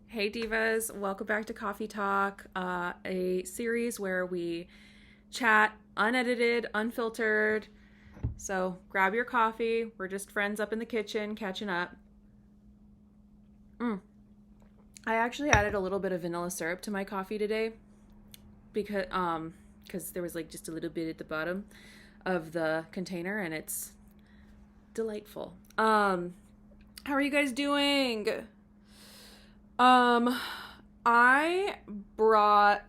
Hey divas, welcome back to Coffee Talk, a series where we chat unedited, unfiltered. So grab your coffee. We're just friends up in the kitchen catching up. Mm. I actually added a little bit of vanilla syrup to my coffee today because there was like just a little bit at the bottom of the container and it's delightful. How are you guys doing? Um, I brought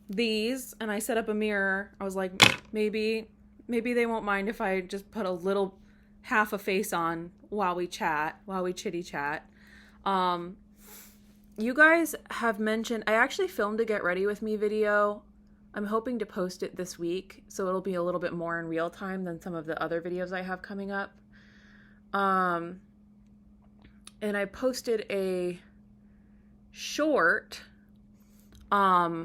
these and I set up a mirror. I was like, maybe they won't mind if I just put a little half a face on while we chitty chat. Um, you guys have mentioned, I actually filmed a Get Ready With Me video. I'm hoping to post it this week, so it'll be a little bit more in real time than some of the other videos I have coming up. And I posted a short of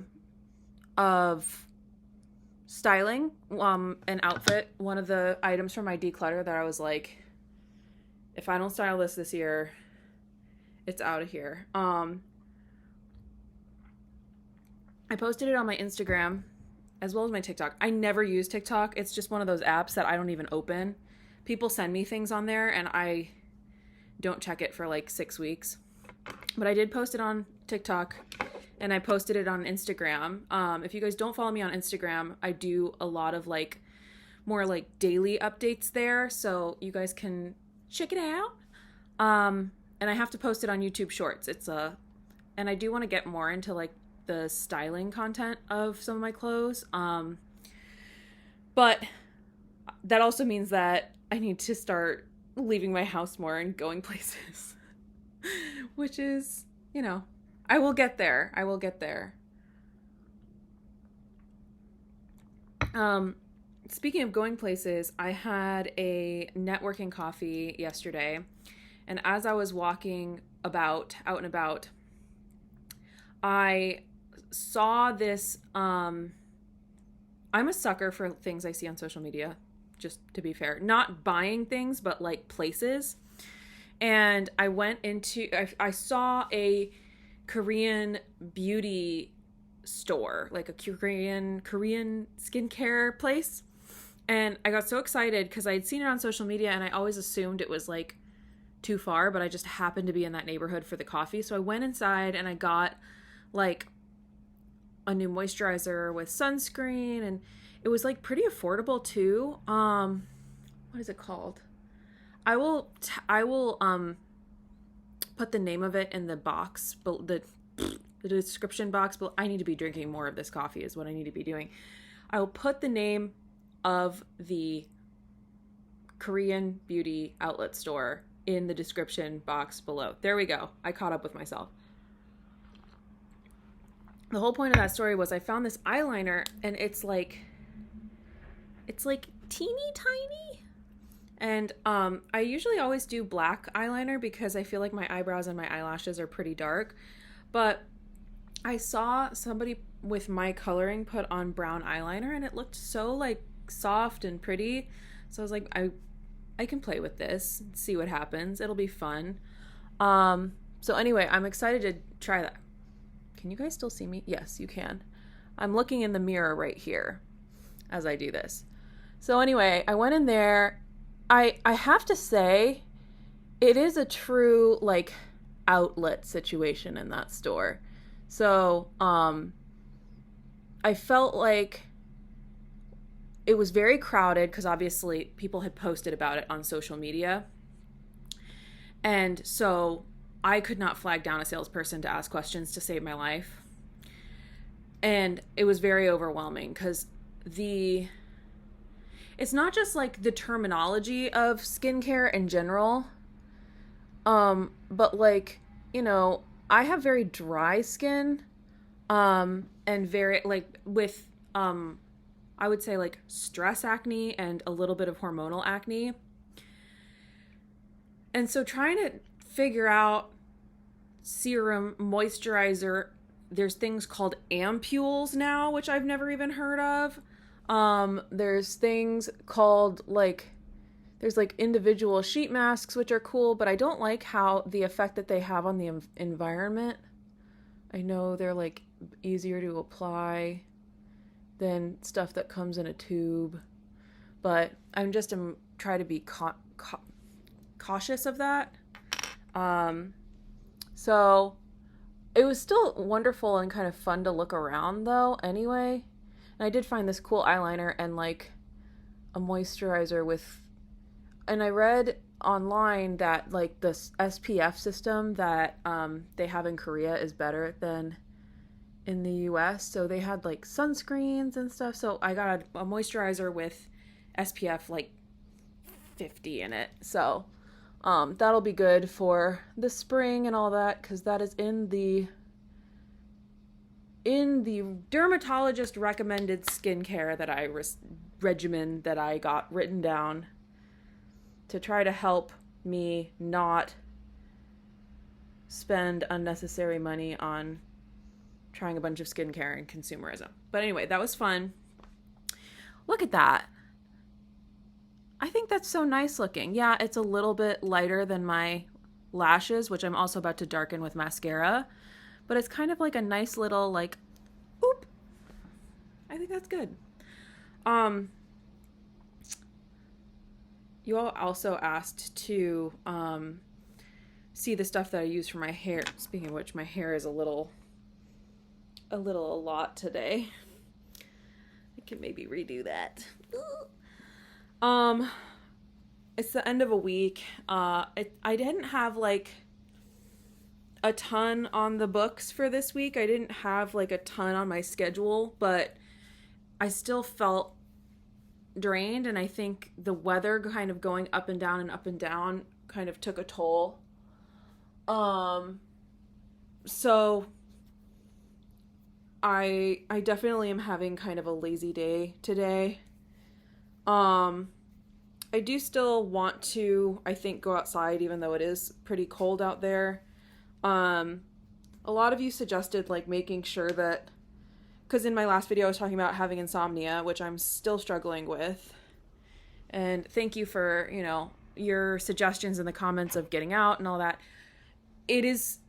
styling an outfit, one of the items from my declutter that I was like, if I don't style this year, it's out of here. I posted it on my Instagram as well as my TikTok. I never use TikTok. It's just one of those apps that I don't even open. People send me things on there and I don't check it for like 6 weeks. But I did post it on TikTok and I posted it on Instagram. If you guys don't follow me on Instagram, I do a lot of like more like daily updates there, so you guys can check it out. And I have to post it on YouTube Shorts. And I do want to get more into like the styling content of some of my clothes. But that also means that I need to start leaving my house more and going places, which is, I will get there. Speaking of going places, I had a networking coffee yesterday, and as I was walking out and about, I saw this. I'm a sucker for things I see on social media, just to be fair. Not buying things, but like places. And I saw a Korean beauty store, like a Korean skincare place. And I got so excited because I had seen it on social media and I always assumed it was like too far, but I just happened to be in that neighborhood for the coffee. So I went inside and I got like a new moisturizer with sunscreen, and it was like pretty affordable too. What is it called? I will put the name of it in the box, but the description box. But I need to be drinking more of this coffee is what I need to be doing. I will put the name of the Korean beauty outlet store in the description box below. There we go. I caught up with myself. The whole point of that story was I found this eyeliner and it's like teeny tiny. And I usually always do black eyeliner because I feel like my eyebrows and my eyelashes are pretty dark. But I saw somebody with my coloring put on brown eyeliner and it looked so like soft and pretty. So I was like, I can play with this, see what happens. It'll be fun. So anyway, I'm excited to try that. Can you guys still see me? Yes, you can. I'm looking in the mirror right here as I do this. So anyway, I went in there. I have to say, it is a true like outlet situation in that store. So I felt like it was very crowded because obviously people had posted about it on social media. And so I could not flag down a salesperson to ask questions to save my life. And it was very overwhelming because it's not just like the terminology of skincare in general, but like, I have very dry skin, and very like with, I would say like stress acne and a little bit of hormonal acne. And so trying to figure out serum, moisturizer, there's things called ampules now, which I've never even heard of. There's things called like there's like individual sheet masks, which are cool, but I don't like how the effect that they have on the environment. I know they're like easier to apply than stuff that comes in a tube, but I'm just try to be cautious of that. So it was still wonderful and kind of fun to look around though anyway. And I did find this cool eyeliner and like a moisturizer with, and I read online that like the SPF system that they have in Korea is better than in the US. So they had like sunscreens and stuff. So I got a moisturizer with SPF like 50 in it. So that'll be good for the spring and all that, because that is in the dermatologist recommended skincare that I regimen that I got written down to try to help me not spend unnecessary money on trying a bunch of skincare and consumerism. But anyway, that was fun. Look at that. I think that's so nice looking. Yeah, it's a little bit lighter than my lashes, which I'm also about to darken with mascara. But it's kind of like a nice little like, oop. I think that's good. You all also asked to see the stuff that I use for my hair. Speaking of which, my hair is a lot today. I can maybe redo that. It's the end of a week. I didn't have like a ton on the books for this week. I didn't have like a ton on my schedule, but I still felt drained, and I think the weather kind of going up and down kind of took a toll. So I definitely am having kind of a lazy day today. I do still want to, I think, go outside even though it is pretty cold out there. A lot of you suggested like making sure that, because in my last video I was talking about having insomnia, which I'm still struggling with. And thank you for, your suggestions in the comments of getting out and all that. It is,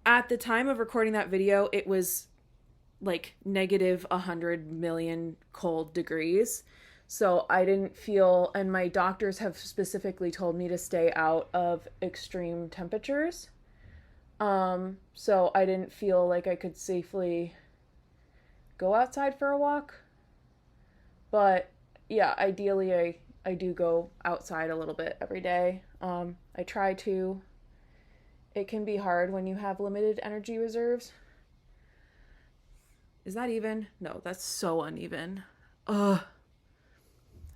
at the time of recording that video, it was like negative 100 million cold degrees. So I didn't feel, and my doctors have specifically told me to stay out of extreme temperatures. So I didn't feel like I could safely go outside for a walk. But yeah, ideally I do go outside a little bit every day. I try to. It can be hard when you have limited energy reserves. Is that even? No, that's so uneven. Ugh.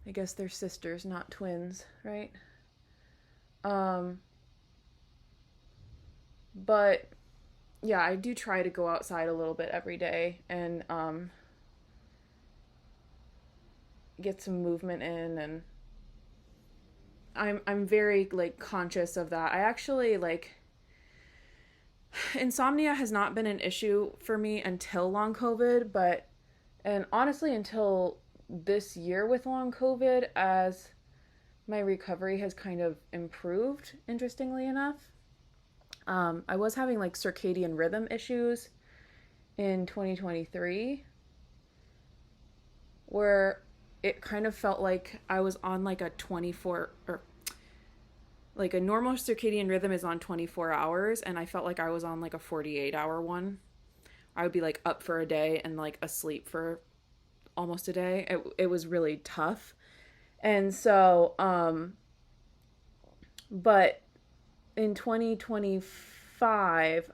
I guess they're sisters, not twins, right? But yeah, I do try to go outside a little bit every day and get some movement in, and I'm very like conscious of that. I actually like insomnia has not been an issue for me until long COVID, and honestly until this year with long COVID, as my recovery has kind of improved, interestingly enough. I was having like circadian rhythm issues in 2023 where it kind of felt like I was on like a 24, or like a normal circadian rhythm is on 24 hours, and I felt like I was on like a 48-hour one. I would be like up for a day and like asleep for almost a day. It was really tough. And so but in 2025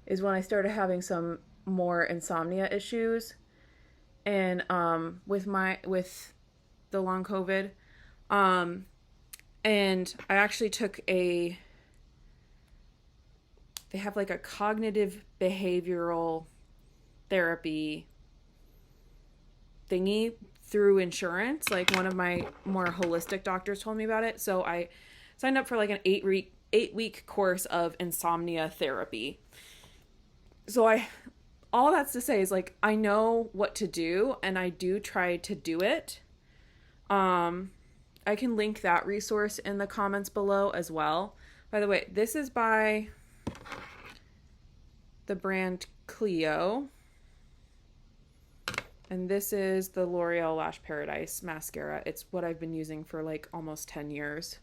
is when I started having some more insomnia issues, and with the long COVID, and I actually took they have like a cognitive behavioral therapy thingy through insurance. Like one of my more holistic doctors told me about it. So I signed up for like an 8-week course of insomnia therapy. So all that's to say is like, I know what to do, and I do try to do it. can link that resource in the comments below as well. By the way, this is by the brand Clio. And this is the L'Oreal Lash Paradise mascara. It's what I've been using for like almost 10 years.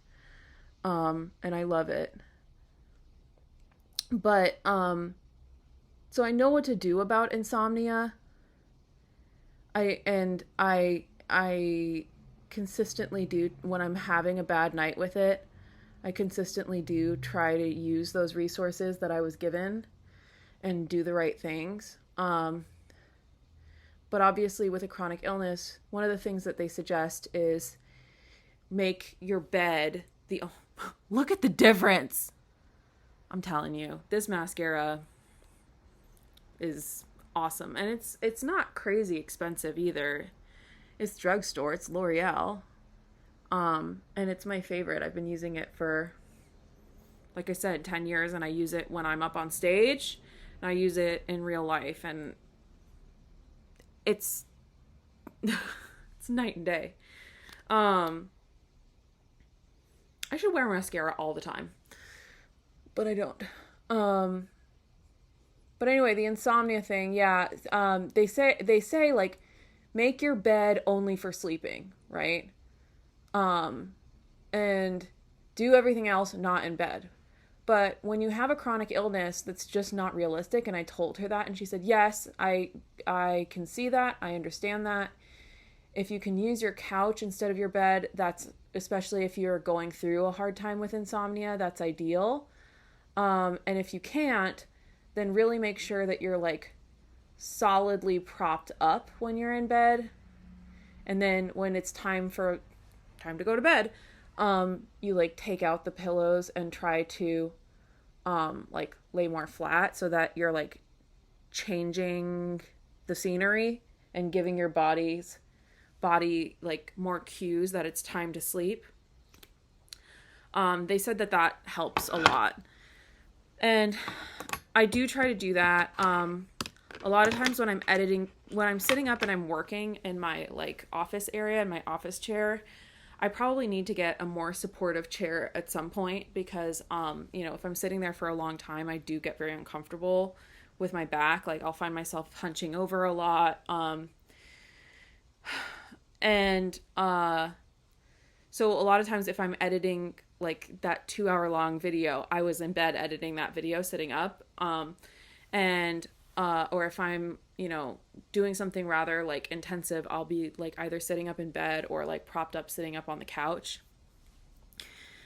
And I love it. But, so I know what to do about insomnia. I consistently do, when I'm having a bad night with it, I consistently do try to use those resources that I was given and do the right things. But obviously with a chronic illness, one of the things that they suggest is make your bed look at the difference. I'm telling you, this mascara is awesome. And it's not crazy expensive either. It's drugstore, it's L'Oreal. And it's my favorite. I've been using it for, like I said, 10 years, and I use it when I'm up on stage, and I use it in real life, and it's it's night and day. I should wear mascara all the time, but I don't. But anyway, the insomnia thing, yeah. They say like, make your bed only for sleeping, right? And do everything else not in bed. But when you have a chronic illness, that's just not realistic. And I told her that, and she said, yes, I can see that. I understand that. If you can use your couch instead of your bed, that's, especially if you're going through a hard time with insomnia, that's ideal. And if you can't, then really make sure that you're like solidly propped up when you're in bed. And then when it's time to go to bed, you like take out the pillows and try to like lay more flat so that you're like changing the scenery and giving your body like more cues that it's time to sleep. They said that helps a lot. And I do try to do that. A lot of times when I'm sitting up and I'm working in my like office area, in my office chair, I probably need to get a more supportive chair at some point because, if I'm sitting there for a long time, I do get very uncomfortable with my back. Like I'll find myself hunching over a lot. So a lot of times if I'm editing like that 2-hour-long video, I was in bed editing that video sitting up. Or if I'm, doing something rather like intensive, I'll be like either sitting up in bed or like propped up, sitting up on the couch.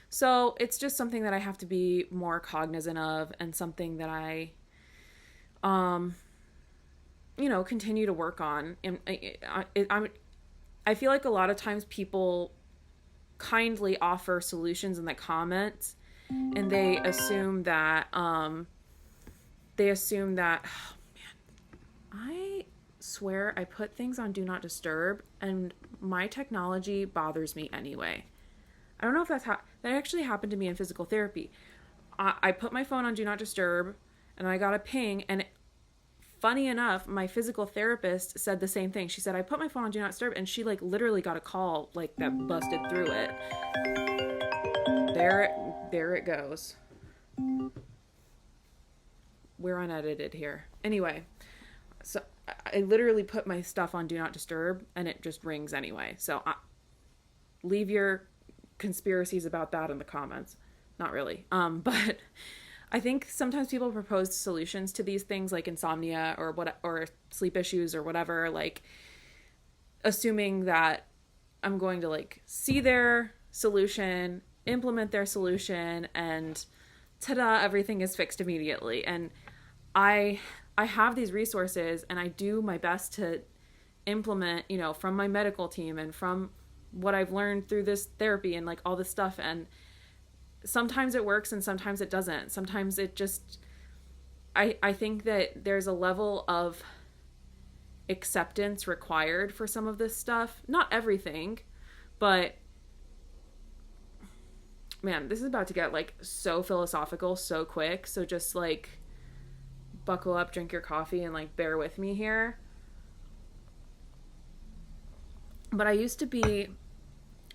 So it's just something that I have to be more cognizant of, and something that I, continue to work on. And I feel like a lot of times people kindly offer solutions in the comments, and they assume that, oh man, I swear I put things on Do Not Disturb, and my technology bothers me anyway. I don't know if that actually happened to me in physical therapy. I put my phone on Do Not Disturb, and I got a ping, and funny enough, my physical therapist said the same thing. She said, I put my phone on Do Not Disturb, and she like literally got a call like that busted through it. There it goes. We're unedited here. Anyway, so I literally put my stuff on Do Not Disturb, and it just rings anyway. So leave your conspiracies about that in the comments. Not really. But I think sometimes people propose solutions to these things like insomnia or sleep issues or whatever, like assuming that I'm going to like see their solution, implement their solution, and ta-da, everything is fixed immediately. And I have these resources, and I do my best to implement, from my medical team and from what I've learned through this therapy and like all this stuff. And sometimes it works and sometimes it doesn't. Sometimes it just, I think that there's a level of acceptance required for some of this stuff. Not everything, but man, this is about to get like so philosophical so quick. So just like buckle up, drink your coffee, and like bear with me here. But I used to be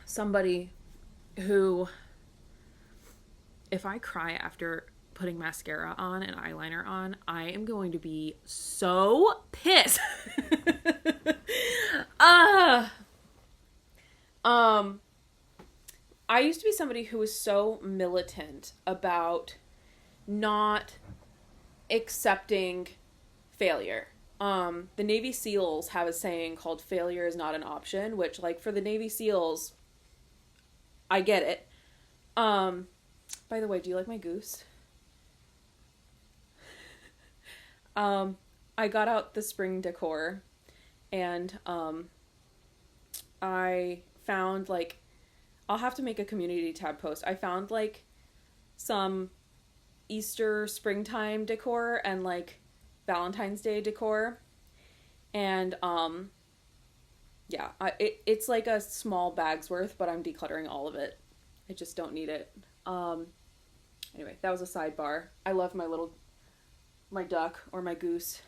somebody who, if I cry after putting mascara on and eyeliner on, I am going to be so pissed. I used to be somebody who was so militant about not accepting failure. The Navy SEALs have a saying called failure is not an option, which, like, for the Navy SEALs, I get it. By the way, do you like my goose? I got out the spring decor, and I found, like, I'll have to make a community tab post. I found, like, some Easter springtime decor and, like, Valentine's Day decor, and yeah, it's like a small bag's worth, but I'm decluttering all of it. I just don't need it. Anyway, that was a sidebar. I love my duck or my goose.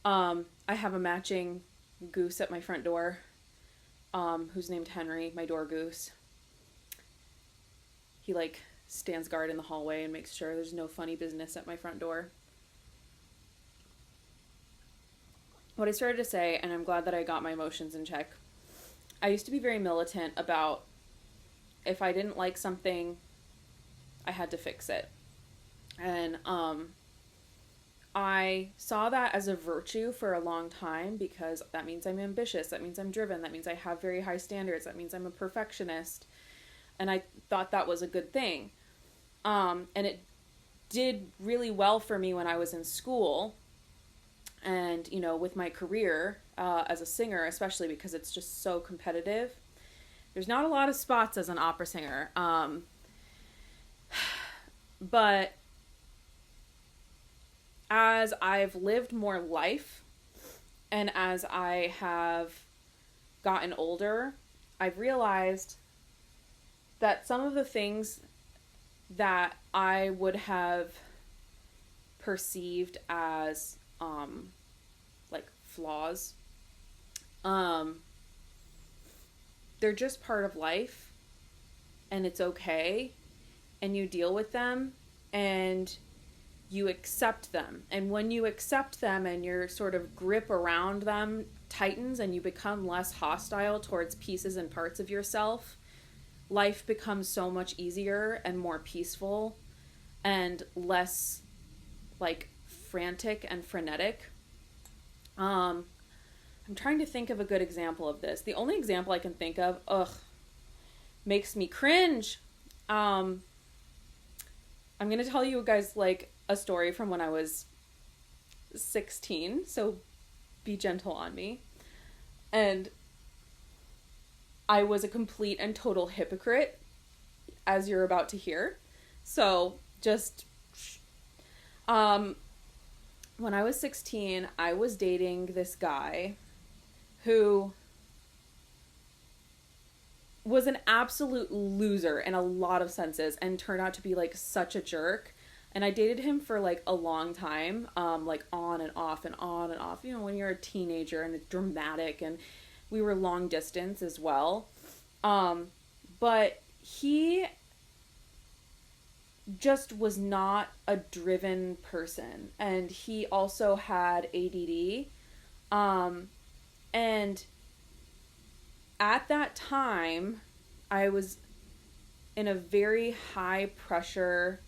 I have a matching goose at my front door, who's named Henry, my door goose. He, like, stands guard in the hallway and makes sure there's no funny business at my front door. What I started to say, and I'm glad that I got my emotions in check, I used to be very militant about if I didn't like something, I had to fix it. And I saw that as a virtue for a long time, because that means I'm ambitious, that means I'm driven, that means I have very high standards, that means I'm a perfectionist, and I thought that was a good thing. And it did really well for me when I was in school, and, you know, with my career as a singer, especially because it's just so competitive. There's not a lot of spots as an opera singer, but as I've lived more life and as I have gotten older, I've realized that some of the things that I would have perceived as like flaws, they're just part of life, and it's okay, and you deal with them and you accept them. And when you accept them and your sort of grip around them tightens and you become less hostile towards pieces and parts of yourself, life becomes so much easier and more peaceful and less, like, frantic and frenetic. I'm trying to think of a good example of this. The only example I can think of, makes me cringe. I'm going to tell you guys, like, a story from when I was 16, so be gentle on me. And I was a complete and total hypocrite, as you're about to hear. So just, when I was 16, I was dating this guy who was an absolute loser in a lot of senses and turned out to be, like, such a jerk. And I dated him for, like, a long time, like, on and off and on and off, you know, when you're a teenager and it's dramatic, and we were long distance as well. But he just was not a driven person, and he also had ADD. And at that time, I was in a very high pressure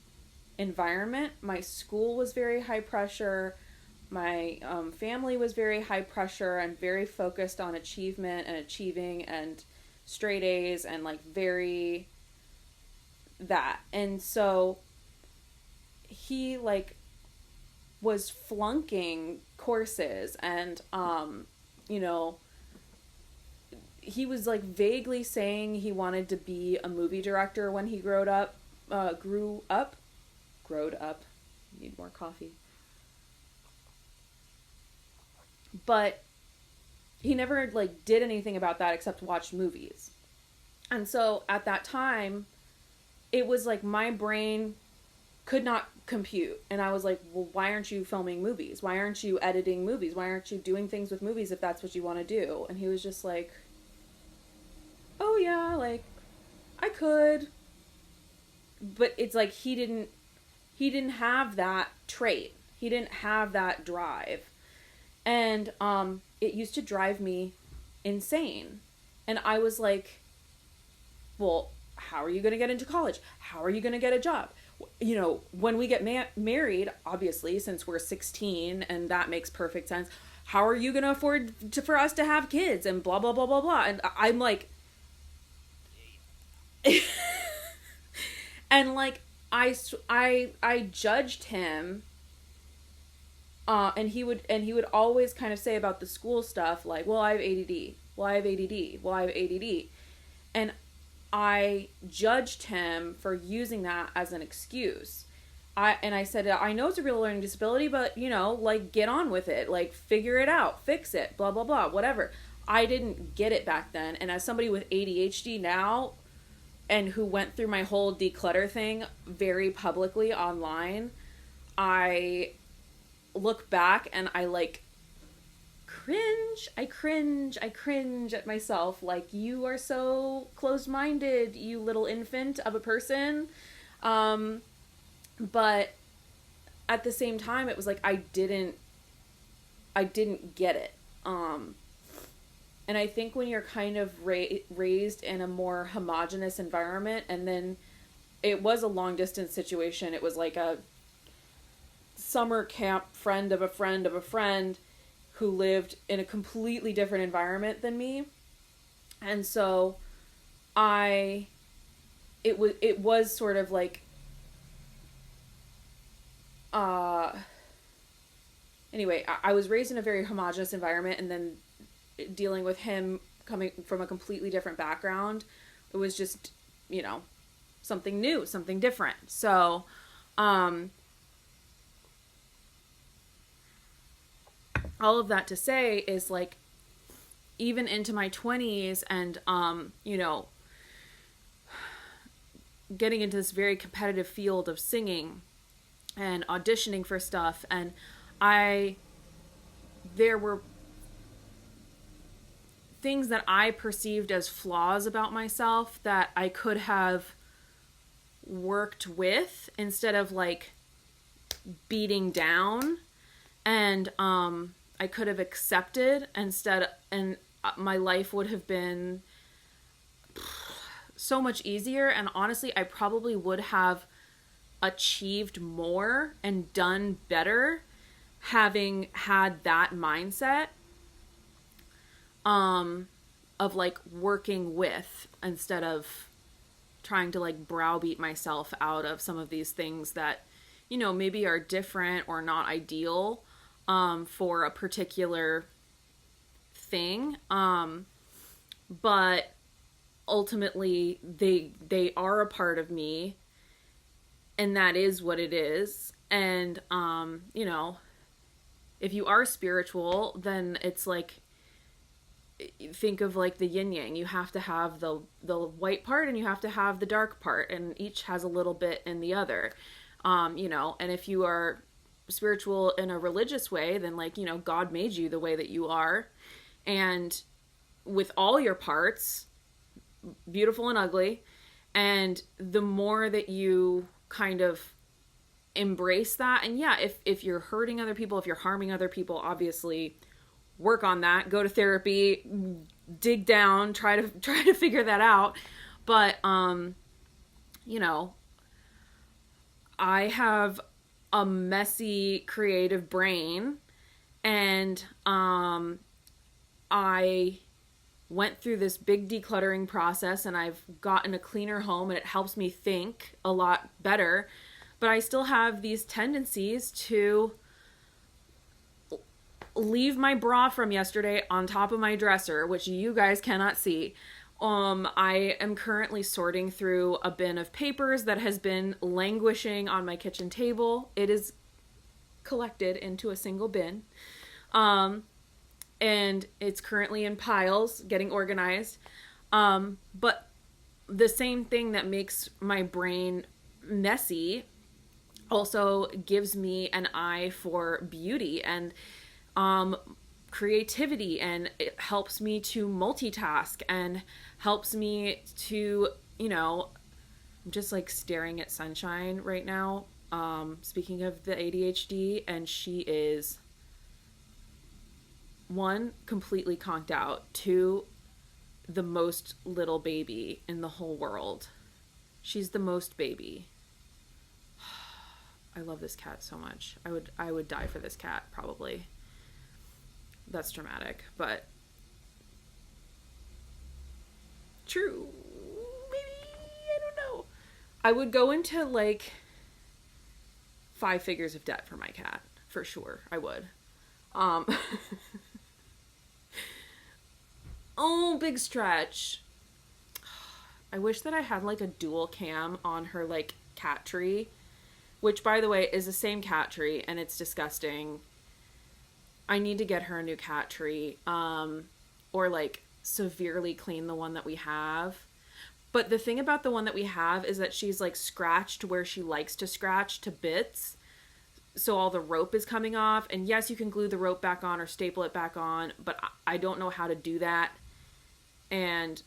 environment. My school was very high pressure. My family was very high pressure and very focused on achievement and achieving and straight A's and, like, very that. And so he, like, was flunking courses and, you know, he was, like, vaguely saying he wanted to be a movie director when he grew up. Need more coffee. But he never, like, did anything about that except watch movies. And so at that time, it was like my brain could not compute. And I was like, well, why aren't you filming movies? Why aren't you editing movies? Why aren't you doing things with movies if that's what you want to do? And he was just like, oh yeah, like I could, but it's like he didn't have that trait. He didn't have that drive. And it used to drive me insane. And I was like, well, how are you going to get into college? How are you going to get a job? You know, when we get married, obviously, since we're 16, and that makes perfect sense, how are you going to afford for us to have kids? And blah, blah, blah, blah, blah. And I'm like, and like, I judged him, and he would always kind of say about the school stuff, like, well, I have ADD. Well, I have ADD. Well, I have ADD. And I judged him for using that as an excuse. I said, I know it's a real learning disability, but, you know, like, get on with it. Like, figure it out. Fix it. Blah, blah, blah. Whatever. I didn't get it back then. And as somebody with ADHD now, and who went through my whole declutter thing very publicly online, I look back and I, like, cringe. I cringe at myself. Like, you are so closed-minded, you little infant of a person. But at the same time, it was like I didn't get it. And I think when you're kind of raised in a more homogenous environment, and then it was a long distance situation. It was like a summer camp friend of a friend of a friend who lived in a completely different environment than me. And so it was sort of like, anyway, I was raised in a very homogenous environment, and then dealing with him coming from a completely different background, it was just, you know, something new, something different. So, all of that to say is, like, even into my 20s and, you know, getting into this very competitive field of singing and auditioning for stuff, and there were things that I perceived as flaws about myself that I could have worked with instead of, like, beating down, and I could have accepted instead, and my life would have been so much easier. And honestly, I probably would have achieved more and done better having had that mindset of, like, working with, instead of trying to, like, browbeat myself out of some of these things that, you know, maybe are different or not ideal for a particular thing, but ultimately they are a part of me, and that is what it is. And you know, if you are spiritual, then it's like, think of, like, the yin yang. You have to have the white part, and you have to have the dark part, and each has a little bit in the other. You know, and if you are spiritual in a religious way, then, like, you know, God made you the way that you are, and with all your parts, beautiful and ugly. And the more that you kind of embrace that, and yeah, if you're hurting other people, if you're harming other people, obviously work on that, go to therapy, dig down, try to figure that out. But you know, I have a messy creative brain, and I went through this big decluttering process, and I've gotten a cleaner home, and it helps me think a lot better. But I still have these tendencies to leave my bra from yesterday on top of my dresser, which you guys cannot see. I am currently sorting through a bin of papers that has been languishing on my kitchen table. It is collected into a single bin. And it's currently in piles, getting organized. But the same thing that makes my brain messy also gives me an eye for beauty. And creativity, and it helps me to multitask and helps me to, I'm just like staring at Sunshine right now. Speaking of the ADHD, and she is, one, completely conked out, two, the most little baby in the whole world. She's the most baby. I love this cat so much. I would die for this cat, probably. That's dramatic, but true. Maybe, I don't know. I would go into like 5 figures of debt for my cat, for sure. I would. Oh, big stretch. I wish that I had like a dual cam on her like cat tree, which by the way is the same cat tree and it's disgusting. I need to get her a new cat tree, or like severely clean the one that we have. But the thing about the one that we have is that she's like scratched where she likes to scratch to bits. So all the rope is coming off. And yes, you can glue the rope back on or staple it back on, but I don't know how to do that. And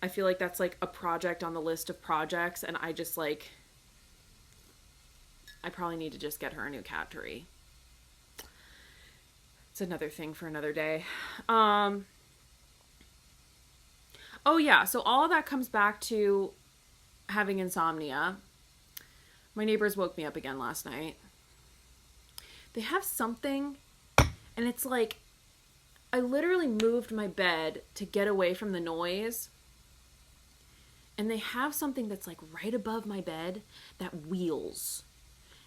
I feel like that's like a project on the list of projects. And I just like, I probably need to just get her a new cat tree. It's another thing for another day. Oh yeah, so all of that comes back to having insomnia. My neighbors woke me up again last night. They have something, and it's like, I literally moved my bed to get away from the noise, and they have something that's like right above my bed that wheels.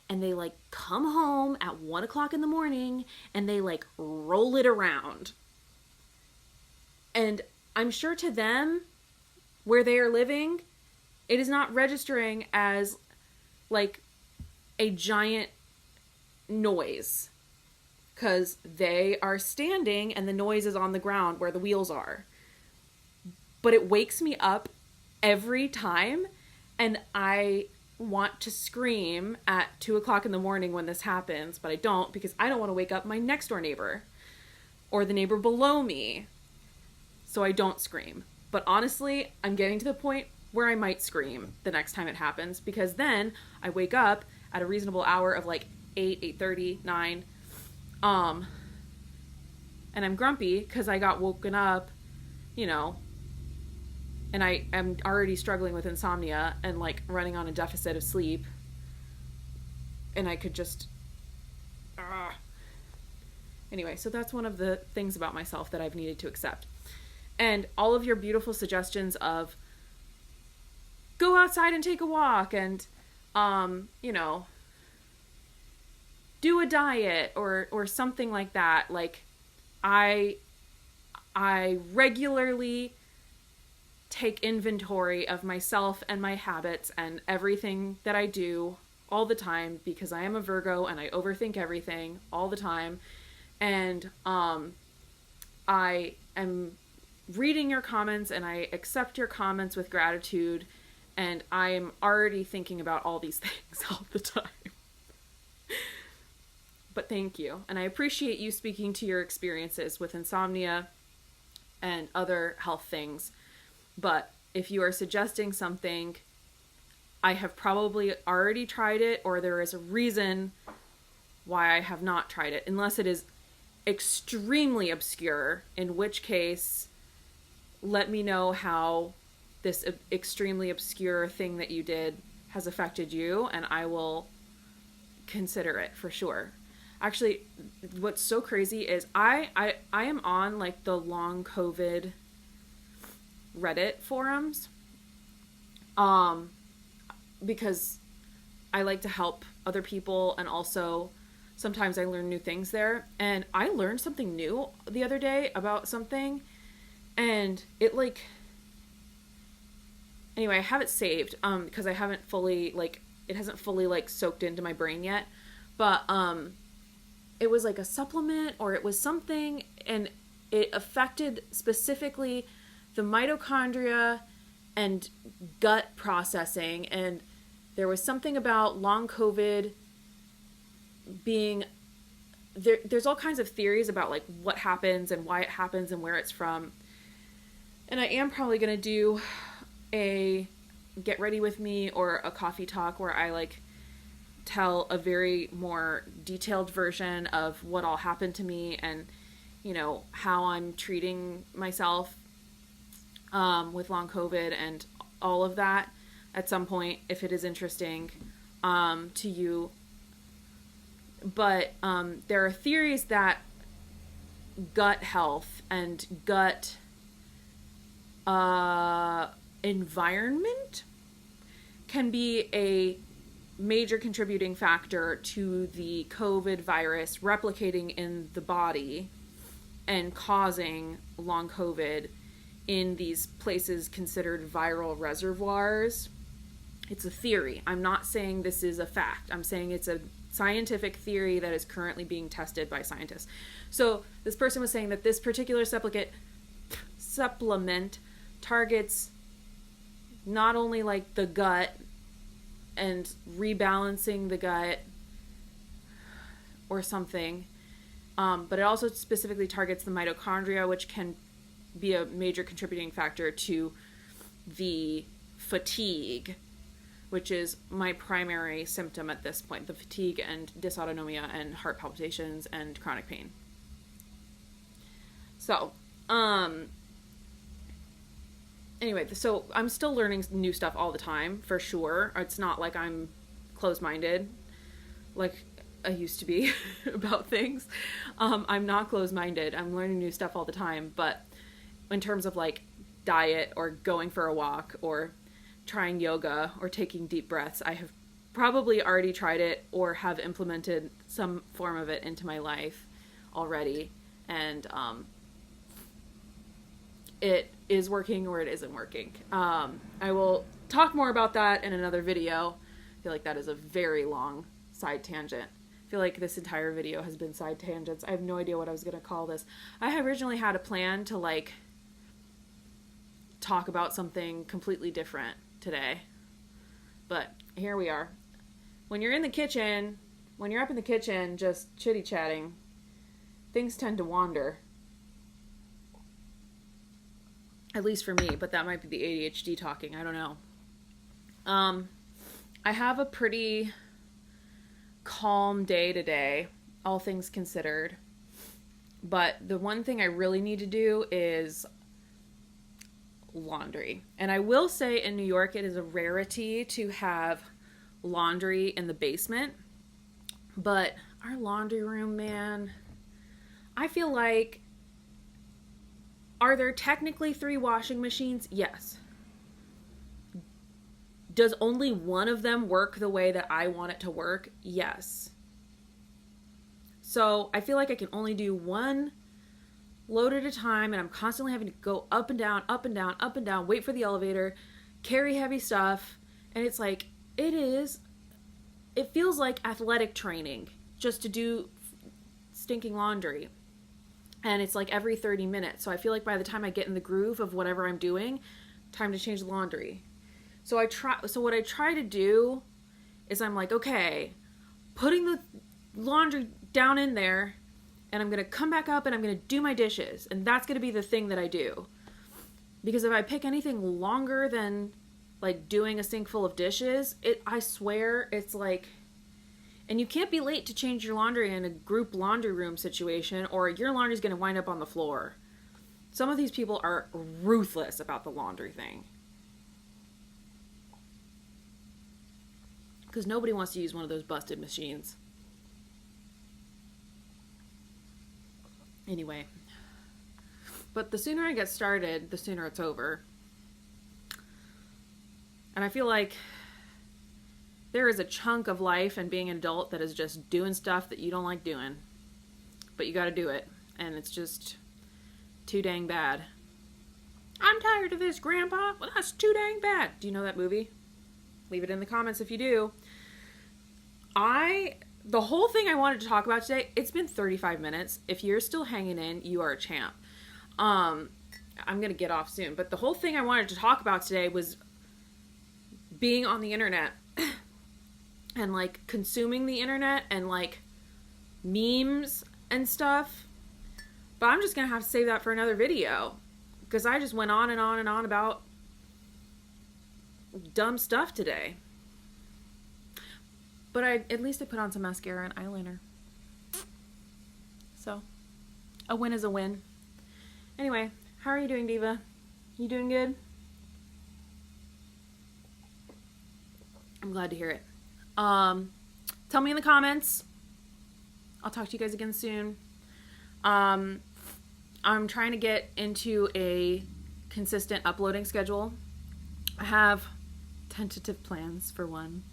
And they like come home at 1 o'clock in the morning and they like roll it around. And I'm sure to them, where they are living, it is not registering as like a giant noise. Because they are standing and the noise is on the ground where the wheels are. But it wakes me up every time, and I want to scream at 2 o'clock in the morning when this happens, but I don't, because I don't want to wake up my next door neighbor or the neighbor below me. So I don't scream. But honestly, I'm getting to the point where I might scream the next time it happens, because then I wake up at a reasonable hour of like 8, 8:30, 9. And I'm grumpy because I got woken up, and I am already struggling with insomnia and like running on a deficit of sleep. And I could just, Anyway, so that's one of the things about myself that I've needed to accept. And all of your beautiful suggestions of go outside and take a walk and, do a diet or something like that. Like I regularly take inventory of myself and my habits and everything that I do all the time, because I am a Virgo and I overthink everything all the time. And I am reading your comments and I accept your comments with gratitude, and I am already thinking about all these things all the time. But thank you. And I appreciate you speaking to your experiences with insomnia and other health things. But if you are suggesting something, I have probably already tried it, or there is a reason why I have not tried it, unless it is extremely obscure, in which case let me know how this extremely obscure thing that you did has affected you, and I will consider it for sure. Actually, what's so crazy is I am on like the long COVID Reddit forums, because I like to help other people, and also sometimes I learn new things there. And I learned something new the other day about something, and it like, anyway, I have it saved because I haven't fully like, it hasn't fully like soaked into my brain yet, but it was like a supplement, or it was something, and it affected specifically the mitochondria and gut processing. And there was something about long COVID being there's all kinds of theories about like what happens and why it happens and where it's from. And I am probably going to do a get ready with me or a coffee talk where I like tell a very more detailed version of what all happened to me and, you know, how I'm treating myself with long COVID and all of that at some point, if it is interesting to you. But there are theories that gut health and gut environment can be a major contributing factor to the COVID virus replicating in the body and causing long COVID in these places considered viral reservoirs. It's a theory. I'm not saying this is a fact. I'm saying it's a scientific theory that is currently being tested by scientists. So this person was saying that this particular supplement targets not only like the gut and rebalancing the gut or something, but it also specifically targets the mitochondria, which can be a major contributing factor to the fatigue, which is my primary symptom at this point, the fatigue and dysautonomia and heart palpitations and chronic pain. So, anyway, so I'm still learning new stuff all the time, for sure. It's not like I'm closed-minded like I used to be about things. I'm not closed-minded. I'm learning new stuff all the time, but in terms of like diet or going for a walk or trying yoga or taking deep breaths, I have probably already tried it or have implemented some form of it into my life already. And it is working or it isn't working. I will talk more about that in another video. I feel like that is a very long side tangent. I feel like this entire video has been side tangents. I have no idea what I was going to call this. I originally had a plan to like talk about something completely different today, but here we are. When you're in the kitchen, when you're up in the kitchen just chitty chatting, things tend to wander. At least for me, but that might be the ADHD talking. I don't know. I have a pretty calm day today, all things considered. But the one thing I really need to do is laundry. And I will say in New York, it is a rarity to have laundry in the basement. But our laundry room, man, I feel like, are there technically 3 washing machines? Yes. Does only one of them work the way that I want it to work? Yes. So I feel like I can only do one load at a time, and I'm constantly having to go up and down, up and down, up and down, wait for the elevator, carry heavy stuff, and it's like, it feels like athletic training just to do stinking laundry. And it's like every 30 minutes. So I feel like by the time I get in the groove of whatever I'm doing, time to change the laundry. So what I try to do is I'm like, okay, putting the laundry down in there, and I'm going to come back up and I'm going to do my dishes. And that's going to be the thing that I do. Because if I pick anything longer than like doing a sink full of dishes, I swear it's like, and you can't be late to change your laundry in a group laundry room situation, or your laundry's going to wind up on the floor. Some of these people are ruthless about the laundry thing. Because nobody wants to use one of those busted machines. Anyway. But the sooner I get started, the sooner it's over. And I feel like there is a chunk of life and being an adult that is just doing stuff that you don't like doing. But you gotta do it. And it's just too dang bad. I'm tired of this, Grandpa. Well, that's too dang bad. Do you know that movie? Leave it in the comments if you do. The whole thing I wanted to talk about today, it's been 35 minutes. If you're still hanging in, you are a champ. I'm gonna get off soon. But the whole thing I wanted to talk about today was being on the internet. And like consuming the internet and like memes and stuff. But I'm just going to have to save that for another video. Because I just went on and on and on about dumb stuff today. But at least I put on some mascara and eyeliner. So, a win is a win. Anyway, how are you doing, Diva? You doing good? I'm glad to hear it. Tell me in the comments. I'll talk to you guys again soon. I'm trying to get into a consistent uploading schedule. I have tentative plans for one,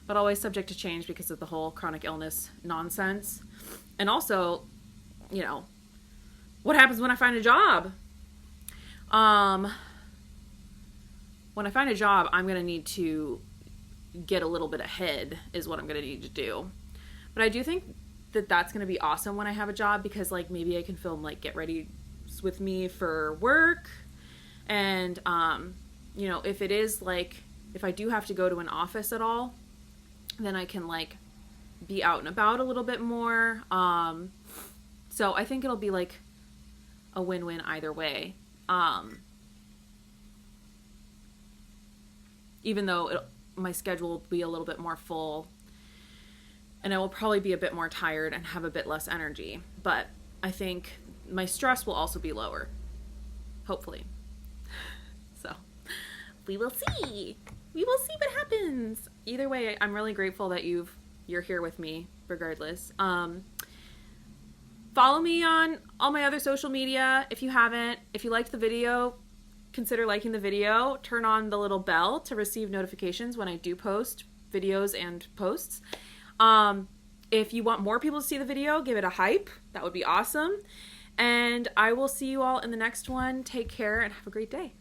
but always subject to change because of the whole chronic illness nonsense. And also, you know, what happens when I find a job? When I find a job, I'm going to need to get a little bit ahead is what I'm going to need to do. But I do think that that's going to be awesome when I have a job, because like maybe I can film like get ready with me for work. And, you know, if it is like, if I do have to go to an office at all, then I can like be out and about a little bit more. So I think it'll be like a win-win either way. Even though my schedule will be a little bit more full, and I will probably be a bit more tired and have a bit less energy. But I think my stress will also be lower. Hopefully. So, we will see. We will see what happens. Either way, I'm really grateful that you're here with me, regardless. Follow me on all my other social media if you haven't. If you liked the video, consider liking the video. Turn on the little bell to receive notifications when I do post videos and posts. If you want more people to see the video, give it a hype. That would be awesome. And I will see you all in the next one. Take care and have a great day.